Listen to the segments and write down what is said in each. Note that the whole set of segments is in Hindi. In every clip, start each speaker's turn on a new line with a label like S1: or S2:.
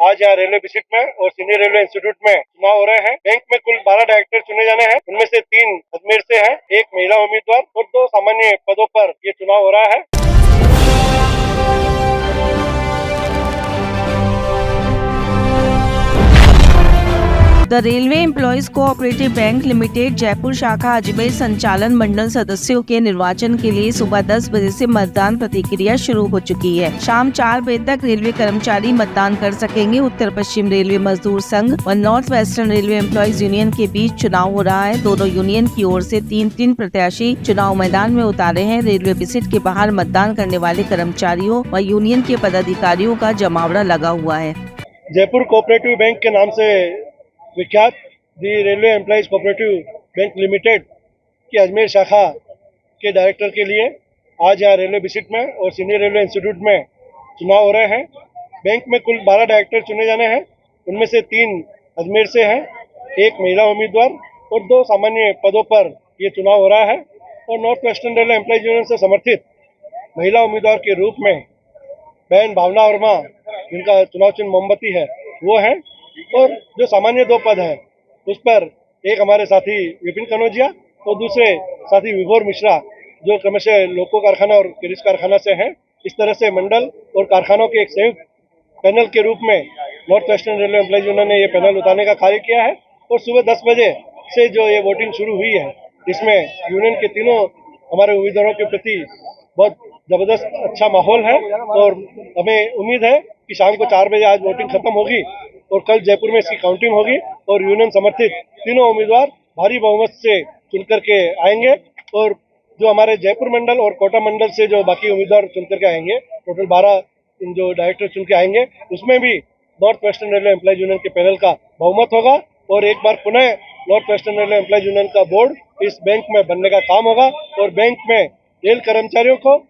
S1: आज यहाँ रेलवे विजिट में और सीनियर रेलवे इंस्टीट्यूट में चुनाव हो रहे हैं। बैंक में कुल 12 डायरेक्टर चुने जाने हैं, उनमें से 3 अजमेर से हैं, 1 महिला उम्मीदवार और 2 सामान्य पदों पर ये चुनाव हो रहा है।
S2: The railway employees cooperative bank limited Jaipur शाखा अजमेर संचालन मंडल सदस्यों के निर्वाचन के लिए सुबह 10 बजे से मतदान प्रक्रिया शुरू हो चुकी है। शाम 4 बजे तक रेलवे कर्मचारी मतदान कर सकेंगे। उत्तर पश्चिम रेलवे मजदूर संघ व north western railway employees union के बीच चुनाव हो रहा है। दोनों यूनियन की ओर से 3 प्रत्याशी चुनाव मैदान में उतारे हैं। रेलवे विजिट के बाहर मतदान करने वाले कर्मचारियों व यूनियन के पदाधिकारियों का जमावड़ा लगा हुआ है।
S1: जयपुर कोऑपरेटिव बैंक के नाम से विख्यात the railway employees cooperative bank limited की अजमेर शाखा के डायरेक्टर के लिए आज यहाँ रेलवे विजिट में और सीनियर रेलवे इंस्टीट्यूट में चुनाव हो रहे हैं। बैंक में कुल 12 डायरेक्टर चुने जाने हैं, उनमें से 3 अजमेर से हैं, 1 महिला उम्मीदवार और 2 सामान्य पदों पर ये चुनाव हो रहा है। और north western railway employees union से समर्थित महिला उम्मीदवार के रूप में बहन भावना वर्मा, जिनका चुनाव चिन्ह मोमबत्ती है, वो हैं। और जो सामान्य 2 पद है उस पर एक हमारे साथी विपिन कनौजिया और दूसरे साथी विभोर मिश्रा, जो क्रमशः लोको कारखाना और किरिस कारखाना से हैं। इस तरह से मंडल और कारखानों के एक संयुक्त पैनल के रूप में north western railway employees union ने ये पैनल उतारने का कार्य किया है। और सुबह 10 बजे से जो ये वोटिंग शुरू हुई है, इसमें यूनियन के तीनों हमारे उम्मीदवारों के प्रति बहुत जबरदस्त अच्छा माहौल है। और हमें उम्मीद है कि शाम को 4 बजे आज वोटिंग खत्म होगी और कल जयपुर में इसकी काउंटिंग होगी और यूनियन समर्थित तीनों उम्मीदवार भारी बहुमत से चुन करके आएंगे। और जो हमारे जयपुर मंडल और कोटा मंडल से जो बाकी उम्मीदवार चुन करके आएंगे, टोटल 12 जो डायरेक्टर चुन के आएंगे, उसमें भी north western railway employees union के पैनल का बहुमत होगा। और एक बार पुनः north western railway employees union का बोर्ड इस बैंक में बनने का काम होगा और बैंक में रेल कर्मचारियों को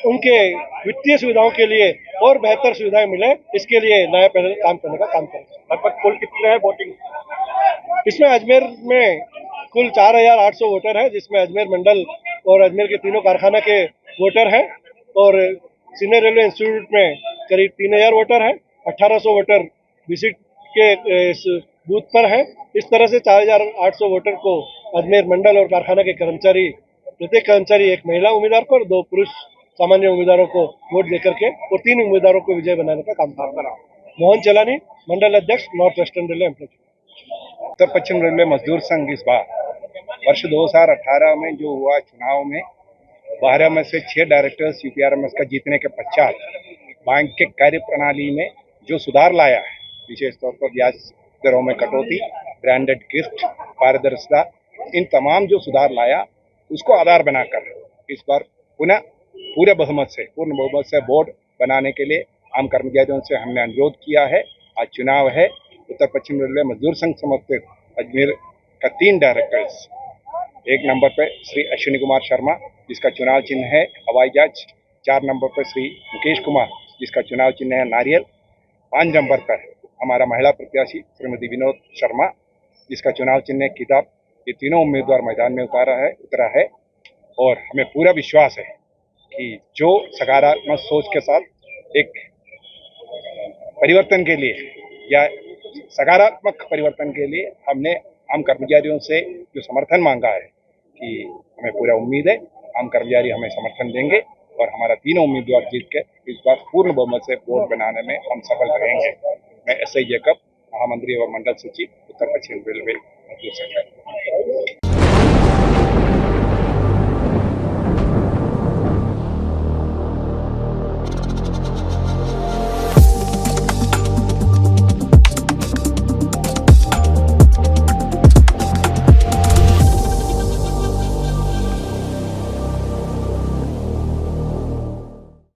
S1: उनके वित्तीय सुविधाओं के लिए और बेहतर सुविधाएं मिले, इसके लिए नया पैनल काम करने का काम करेगा। लगभग कुल कितने है वोटिंग? इसमें अजमेर में कुल 4800 वोटर है, जिसमें अजमेर मंडल और अजमेर के तीनों कारखाना के वोटर हैं। और सीनियर रेलवे इंस्टीट्यूट में करीब 3000 वोटर है, 1800 वोटर विजिट के इस बूथ पर है। इस तरह से 4800 वोटर को अजमेर मंडल और कारखाना के कर्मचारी, प्रत्येक कर्मचारी 1 महिला उम्मीदवार को और 2 पुरुष सामान्य उम्मीदवारों को वोट देकर के और 3 उम्मीदवारों को विजय बनाने का काम कर रहा। मोहन चलानी, मंडल अध्यक्ष, नॉर्थ वेस्टर्न रेलवे एम्प्लॉयज।
S3: उत्तर पश्चिम रेलवे मजदूर संघ इस बार वर्ष 2018 में जो हुआ चुनाव में 12 में से 6 डायरेक्टर्स यूपीआरएमएस का जीतने के पश्चात बैंक के कार्य प्रणाली में जो सुधार लाया है, विशेष तौर पर ब्याज दरों में कटौती, ब्रांडेड गिफ्ट, पारदर्शिता, इन तमाम जो सुधार लाया उसको आधार बनाकर इस बार पुनः पूर्ण बहुमत से बोर्ड बनाने के लिए आम कर्मचारियों से हमने अनुरोध किया है। आज चुनाव है। उत्तर पश्चिम रेलवे मजदूर संघ समर्थित अजमेर का 3 डायरेक्टर्स, 1 नंबर पर श्री अश्विनी कुमार शर्मा, जिसका चुनाव चिन्ह है हवाई जहाज, 4 नंबर पर श्री मुकेश कुमार, जिसका चुनाव चिन्ह है नारियल, 5 नंबर पर हमारा महिला प्रत्याशी श्रीमती विनोद शर्मा, जिसका चुनाव चिन्ह है किताब। ये तीनों उम्मीदवार मैदान में उतरा है और हमें पूरा विश्वास है कि जो सकारात्मक सोच के साथ एक परिवर्तन के लिए या सकारात्मक परिवर्तन के लिए हमने आम कर्मचारियों से जो समर्थन मांगा है, कि हमें पूरा उम्मीद है आम कर्मचारी हमें समर्थन देंगे और हमारा तीनों उम्मीदवार जीत के इस बार पूर्ण बहुमत से बोर्ड बनाने में हम सफल रहेंगे। मैं एसआई जैकब, महामंत्री एवं मंडल सचिव, उत्तर पश्चिम रेलवे मजदूर संघ।